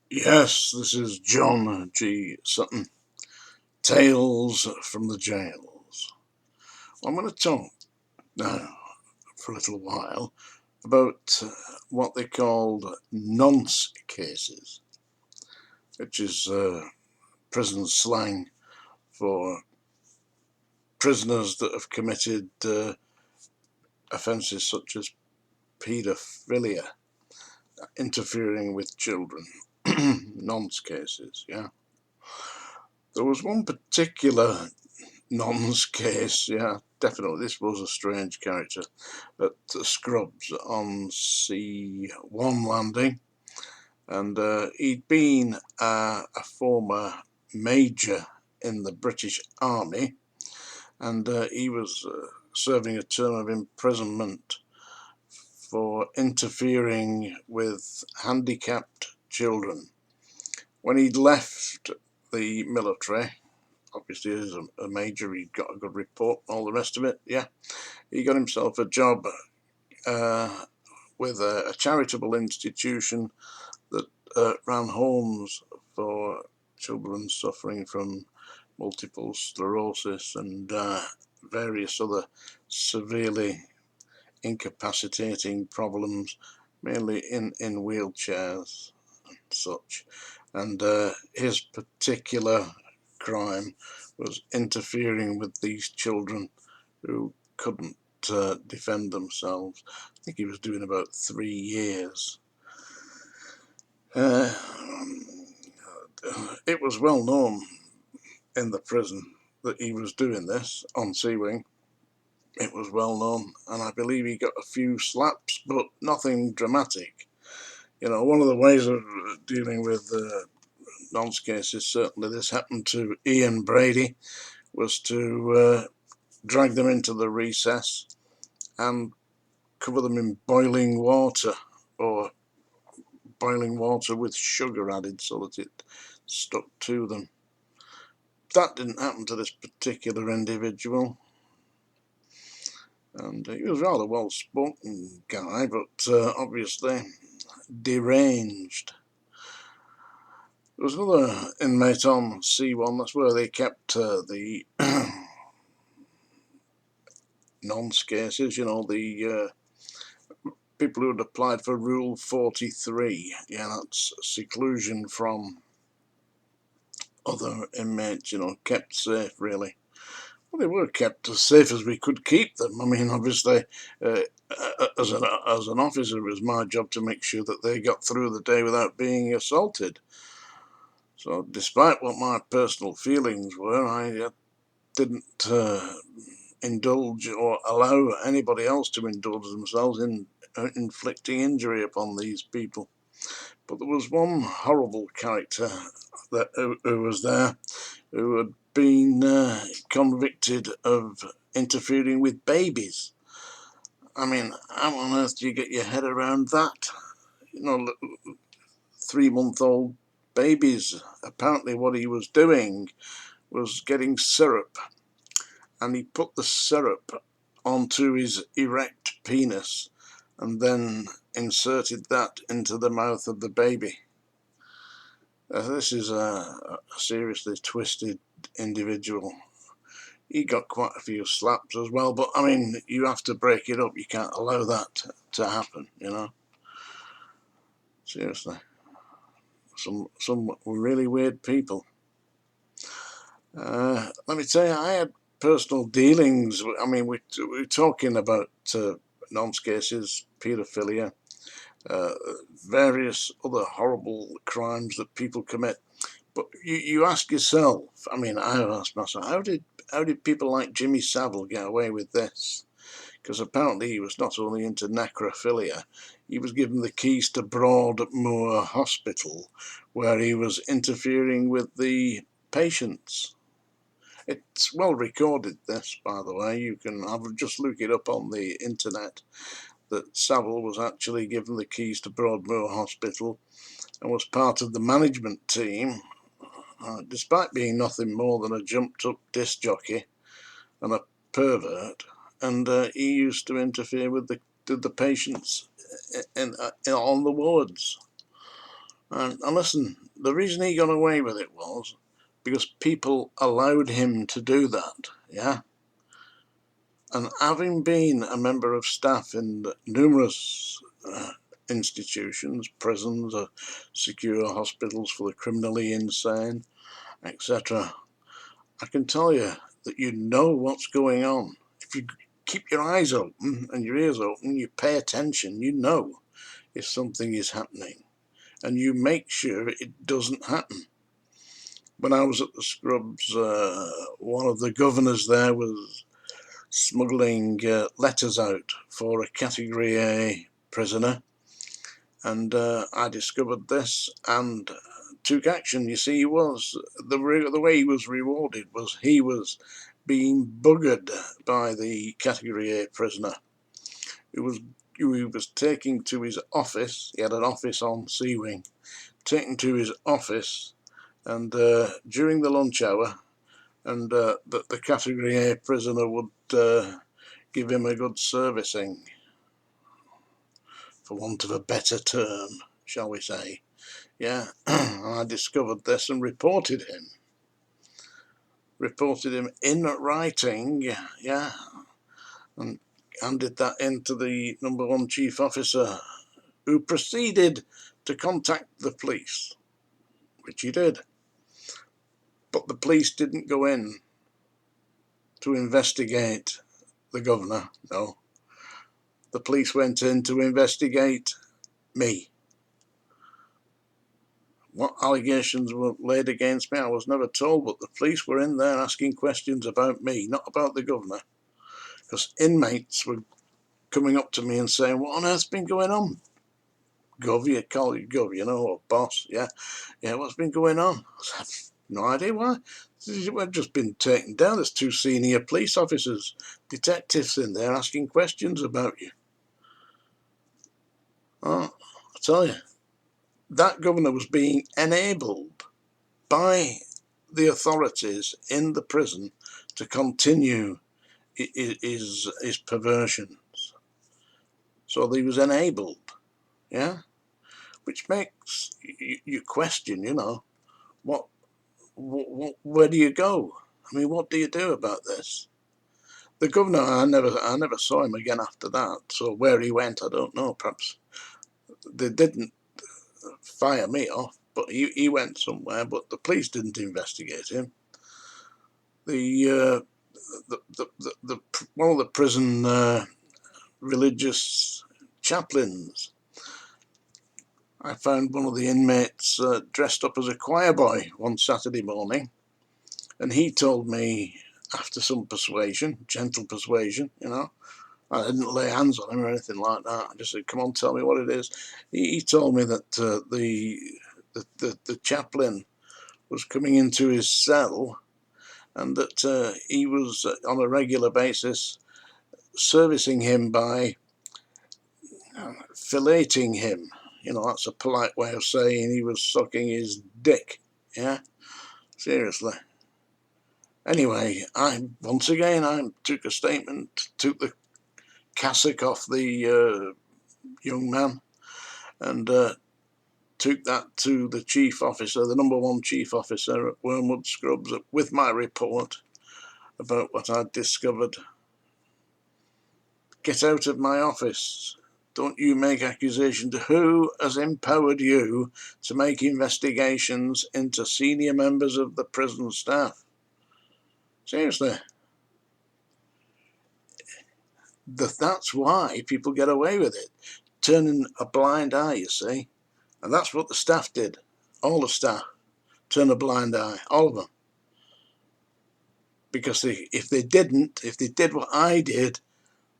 Yes, this is John G. Sutton. Tales from the Jails. I'm going to talk now for a little while about what they called nonce cases, which is prison slang for prisoners that have committed offences such as paedophilia, interfering with children. Nonce cases, yeah. There was one particular Non's case, yeah, definitely. This was a strange character at Scrubs on C1 landing, and he'd been a former major in the British Army, and he was serving a term of imprisonment for interfering with handicapped children. When he'd left the military, obviously as a major, he'd got a good report, all the rest of it, yeah. He got himself a job with a charitable institution that ran homes for children suffering from multiple sclerosis and various other severely incapacitating problems, mainly in wheelchairs and such. And his particular crime was interfering with these children who couldn't defend themselves. I think he was doing about 3 years. Uh, it was well known in the prison that he was doing this on Sea Wing. It was well known, and I believe he got a few slaps, but nothing dramatic. You know, one of the ways of dealing with nonce cases, certainly this happened to Ian Brady, was to drag them into the recess and cover them in boiling water, or boiling water with sugar added so that it stuck to them. That didn't happen to this particular individual, and he was a rather well spoken guy, but obviously deranged. There was another inmate on C1, that's where they kept the nonce cases, you know, the people who had applied for Rule 43. Yeah, that's seclusion from other inmates, you know, kept safe, really. Well, they were kept as safe as we could keep them. I mean, obviously, uh, as an officer, it was my job to make sure that they got through the day without being assaulted. So, despite what my personal feelings were, I didn't indulge or allow anybody else to indulge themselves in inflicting injury upon these people. But there was one horrible character who was there, who had been convicted of interfering with babies. I mean, how on earth do you get your head around that? You know, 3-month-old babies. Apparently, what he was doing was getting syrup, and he put the syrup onto his erect penis and then inserted that into the mouth of the baby. This is a seriously twisted individual. He got quite a few slaps as well, but I mean, you have to break it up. You can't allow that to happen, you know. Seriously, some really weird people. Let me tell you, I had personal dealings. I mean, we're talking about nonce cases, paedophilia, uh, various other horrible crimes that people commit. But you ask yourself, I mean, I asked myself, how did people like Jimmy Savile get away with this? Because apparently he was not only into necrophilia, he was given the keys to Broadmoor Hospital, where he was interfering with the patients. It's well recorded, this, by the way. You can just look it up on the internet, that Savile was actually given the keys to Broadmoor Hospital and was part of the management team, despite being nothing more than a jumped-up disc jockey and a pervert. And he used to interfere with the patients on the wards. And listen, the reason he got away with it was because people allowed him to do that, yeah? And having been a member of staff in numerous institutions, prisons, secure hospitals for the criminally insane, etc., I can tell you that you know what's going on. If you keep your eyes open and your ears open, you pay attention, you know if something is happening, and you make sure it doesn't happen. When I was at the Scrubs, one of the governors there was smuggling letters out for a Category A prisoner, and I discovered this and took action. You see, he was the way he was rewarded was he was being buggered by the Category A prisoner. He was taking to his office. He had an office on C Wing. Taken to his office, and during the lunch hour, and the Category A prisoner would give him a good servicing, for want of a better term, shall we say. Yeah, I discovered this and reported him. Reported him in writing, yeah, and handed that in to the #1 chief officer, who proceeded to contact the police, which he did. But the police didn't go in to investigate the governor, no. The police went in to investigate me. What allegations were laid against me, I was never told, but the police were in there asking questions about me, not about the governor. Because inmates were coming up to me and saying, "What on earth's been going on? Gov, you call you Gov, you know, or boss, yeah. Yeah, what's been going on?" I have no idea why. We've just been taken down. There's 2 senior police officers, detectives in there asking questions about you. Oh, I tell you, that governor was being enabled by the authorities in the prison to continue his perversions. So he was enabled, yeah, which makes you question, you know, where do you go? I mean, what do you do about this? The governor, I never saw him again after that. So where he went, I don't know. Perhaps they didn't fire me off, but he went somewhere. But the police didn't investigate him. The one of the prison religious chaplains, I found one of the inmates dressed up as a choir boy one Saturday morning, and he told me, after some persuasion, gentle persuasion, you know, I didn't lay hands on him or anything like that. I just said, "Come on, tell me what it is." He told me that the chaplain was coming into his cell, and that he was on a regular basis servicing him by filleting him. You know, that's a polite way of saying he was sucking his dick. Yeah, seriously. Anyway, once again I took a statement, took the cassock off the young man, and took that to the chief officer, the #1 chief officer at Wormwood Scrubs, with my report about what I'd discovered. Get out of my office. Don't you make accusations. Who has empowered you to make investigations into senior members of the prison staff? Seriously. That's why people get away with it. Turning a blind eye, you see. And that's what the staff did. All the staff turn a blind eye. All of them. Because if they did what I did,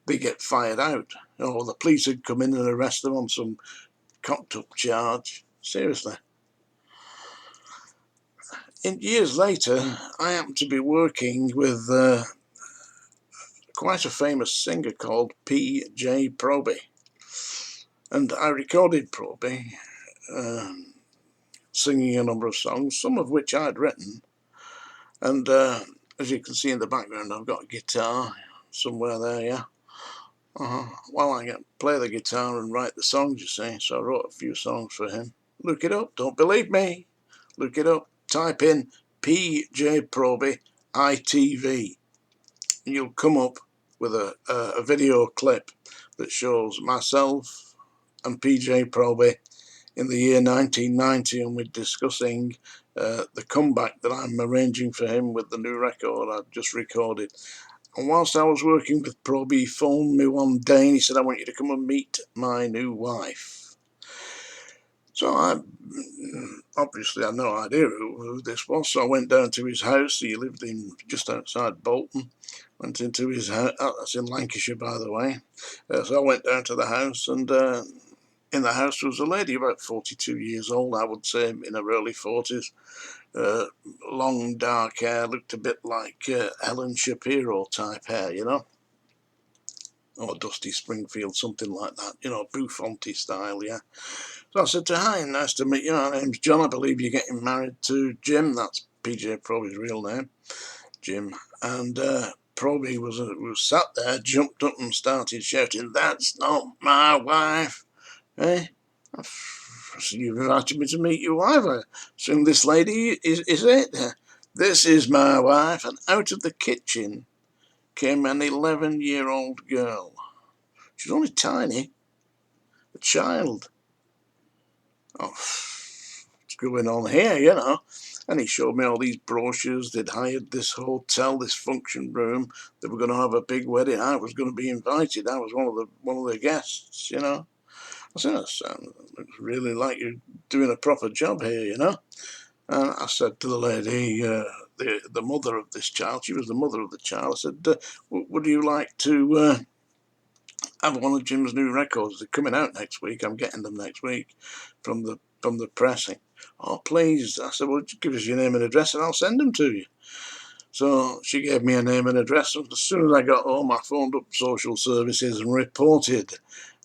they get fired out. Or the police would come in and arrest them on some cocked up charge. Seriously. Years later, I happened to be working with quite a famous singer called P.J. Proby. And I recorded Proby singing a number of songs, some of which I'd written. And as you can see in the background, I've got a guitar somewhere there, yeah. Well, I can play the guitar and write the songs, you see. So I wrote a few songs for him. Look it up. Don't believe me. Look it up. Type in PJ Proby ITV. And you'll come up with a video clip that shows myself and PJ Proby in the year 1990, and we're discussing the comeback that I'm arranging for him with the new record I've just recorded. And whilst I was working with Proby, he phoned me one day and he said, I want you to come and meet my new wife. So I obviously had no idea who this was, so I went down to his house. He lived in just outside Bolton. Went into his house. That's in Lancashire, by the way. So I went down to the house, and in the house was a lady about 42 years old, I would say, in her early 40s. Long dark hair, looked a bit like Helen Shapiro type hair, you know, or Dusty Springfield, something like that, you know, Buffonti style, yeah. So I said to her, hi, nice to meet you. My name's John. I believe you're getting married to Jim. That's PJ Proby's real name, Jim. And Proby was sat there, jumped up and started shouting, that's not my wife. Eh? So you've invited me to meet your wife. I assume this lady is it? This is my wife. And out of the kitchen came an 11-year-old girl. She's only tiny, a child. Oh, what's going on here, you know? And he showed me all these brochures. They'd hired this hotel, this function room. They were going to have a big wedding. I was going to be invited. I was one of the guests, you know. I said, that sounds really like you're doing a proper job here, you know. And I said to the lady, the mother of this child, she was the mother of the child, I said, would you like to have one of Jim's new records? They're coming out next week. I'm getting them next week from the pressing. Oh, please. I said, well, give us your name and address and I'll send them to you. So she gave me a name and address, and as soon as I got home, I phoned up social services and reported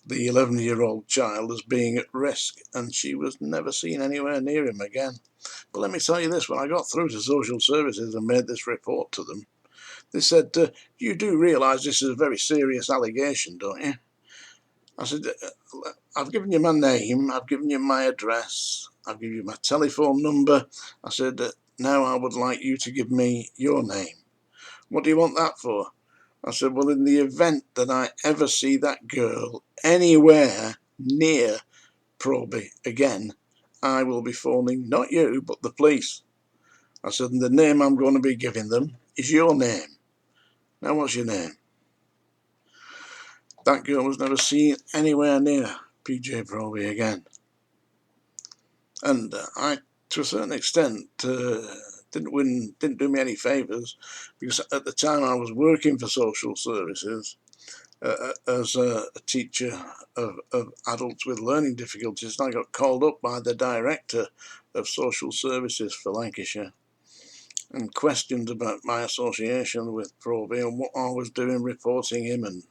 the 11-year-old child as being at risk, and she was never seen anywhere near him again. But let me tell you this, when I got through to social services and made this report to them, they said, you do realise this is a very serious allegation, don't you? I said, I've given you my name, I've given you my address, I've given you my telephone number. I said, now I would like you to give me your name. What do you want that for? I said, well, in the event that I ever see that girl anywhere near Proby again, I will be phoning not you, but the police. I said, and the name I'm going to be giving them is your name. Now, what's your name? That girl was never seen anywhere near PJ Proby again. And I, to a certain extent, didn't do me any favours, because at the time I was working for social services as a teacher of adults with learning difficulties, and I got called up by the director of social services for Lancashire and questioned about my association with Proby and what I was doing reporting him. And,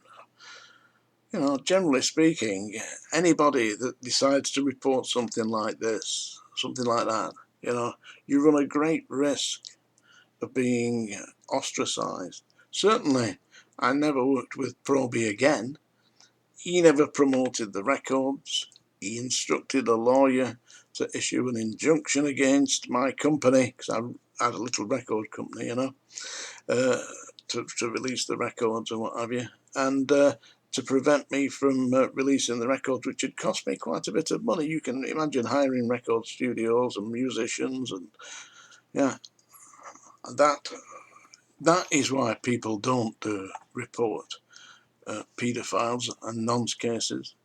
you know, generally speaking, anybody that decides to report something like this, something like that, you know, you run a great risk of being ostracised. Certainly, I never worked with Proby again. He never promoted the records. He instructed a lawyer to issue an injunction against my company, because I had a little record company, you know, to release the records and what have you, and to prevent me from releasing the records, which had cost me quite a bit of money. You can imagine hiring record studios and musicians, and yeah, that is why people don't report paedophiles and nonce cases,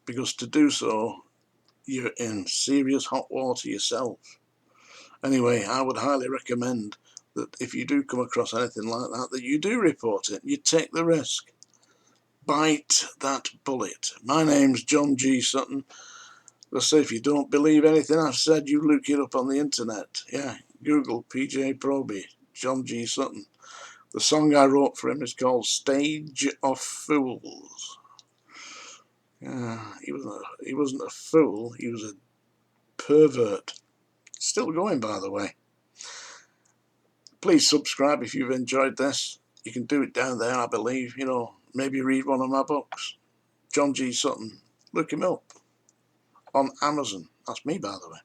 because to do so, you're in serious hot water yourself. Anyway, I would highly recommend that if you do come across anything like that, that you do report it. You take the risk. Bite that bullet. My name's John G. Sutton. Let's say, if you don't believe anything I've said, you look it up on the internet. Yeah, Google PJ Proby, John G. Sutton. The song I wrote for him is called Stage of Fools. He wasn't a fool, he was a pervert. Still going, by the way. Please subscribe if you've enjoyed this. You can do it down there, I believe. You know, maybe read one of my books. John G. Sutton. Look him up on Amazon. That's me, by the way.